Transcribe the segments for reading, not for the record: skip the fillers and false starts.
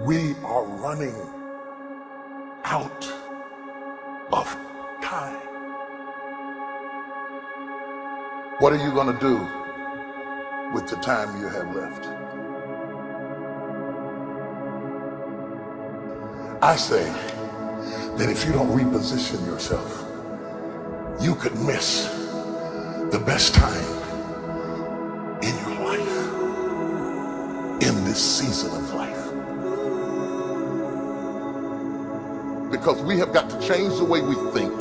We are running out of time. What are you going to do with the time you have left? I say that if you don't reposition yourself, you could miss the best time in your life, in this season of life. Because we have got to change the way we think.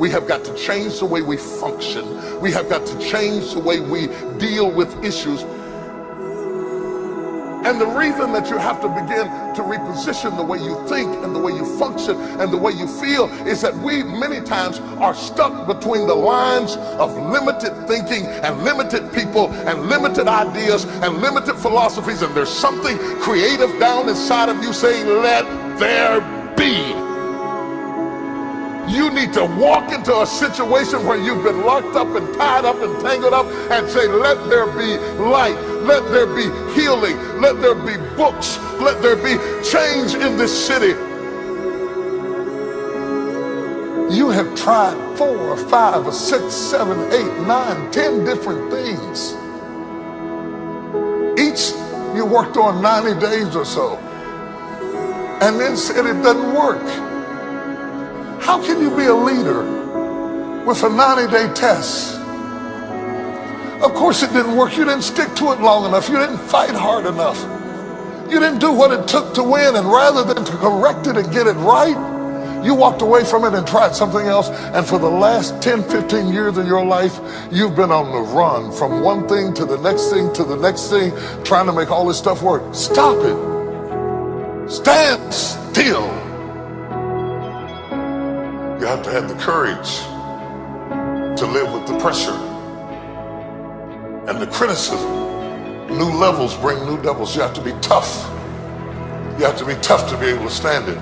We have got to change the way we function. We have got to change the way we deal with issues. And the reason that you have to begin to reposition the way you think and the way you function and the way you feel is that we many times are stuck between the lines of limited thinking and limited people and limited ideas and limited philosophies, and there's something creative down inside of you saying, let there be. You need to walk into a situation where you've been locked up and tied up and tangled up and say, let there be light, let there be healing, let there be books, let there be change in this city. You have tried 4 or 5 or 6, 7, 8, 9, 10 different things. Each you worked on 90 days or so and then said it doesn't work. How can you be a leader with a 90-day test? Of course it didn't work. You didn't stick to it long enough. You didn't fight hard enough. You didn't do what it took to win, and rather than to correct it and get it right, you walked away from it and tried something else. And for the last 10, 15 years of your life, you've been on the run from one thing to the next thing to the next thing, trying to make all this stuff work. Stop it. Stand still. You have to have the courage to live with the pressure and the criticism. New levels bring new devils. You have to be tough. You have to be tough to be able to stand it.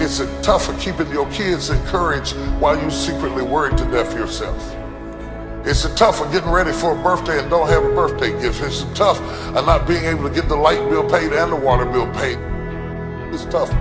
It's tough for keeping your kids encouraged while you secretly worried to death yourself. It's tough for getting ready for a birthday and don't have a birthday gift. It's tough of not being able to get the light bill paid and the water bill paid. It's tough.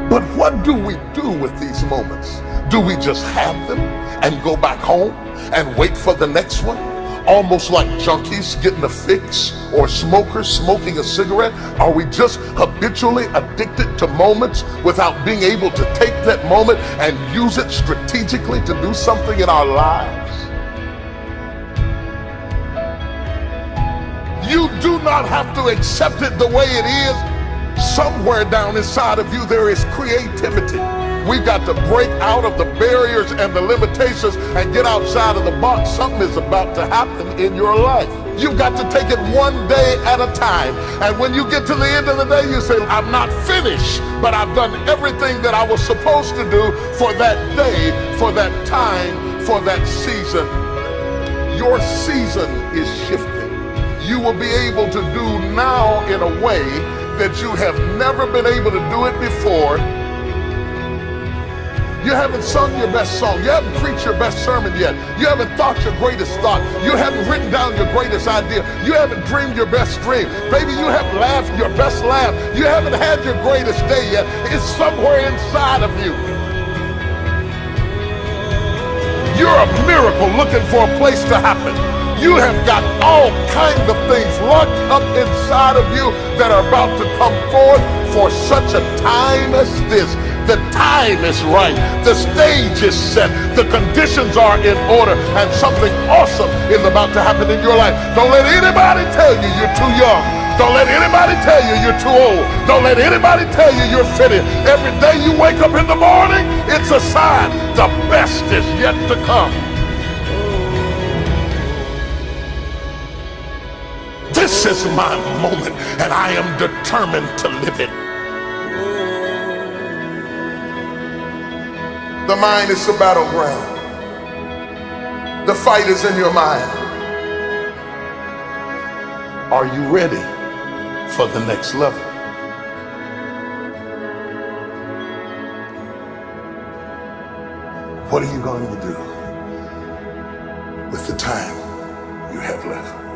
But what do we do with these moments? Do we just have them and go back home and wait for the next one? Almost like junkies getting a fix or smokers smoking a cigarette? Are we just habitually addicted to moments without being able to take that moment and use it strategically to do something in our lives? You do not have to accept it the way it is. Somewhere down inside of you there is creativity. We've got to break out of the barriers and the limitations and get outside of the box. Something is about to happen in your life. You've got to take it one day at a time. And when you get to the end of the day, you say, I'm not finished, but I've done everything that I was supposed to do for that day, for that time, for that season. Your season is shifting. You will be able to do now in a way that you have never been able to do it before. You haven't sung your best song. You haven't preached your best sermon yet. You haven't thought your greatest thought. You haven't written down your greatest idea. You haven't dreamed your best dream. Maybe you haven't laughed your best laugh. You haven't had your greatest day yet. It's somewhere inside of you. You're a miracle looking for a place to happen. You have got all kinds of things locked up inside of you that are about to come forth for such a time as this. The time is right. The stage is set. The conditions are in order, and something awesome is about to happen in your life. Don't let anybody tell you you're too young. Don't let anybody tell you you're too old. Don't let anybody tell you you're fitted. Every day you wake up in the morning, it's a sign the best is yet to come. This is my moment, and I am determined to live it. The mind is the battleground. The fight is in your mind. Are you ready for the next level? What are you going to do with the time you have left?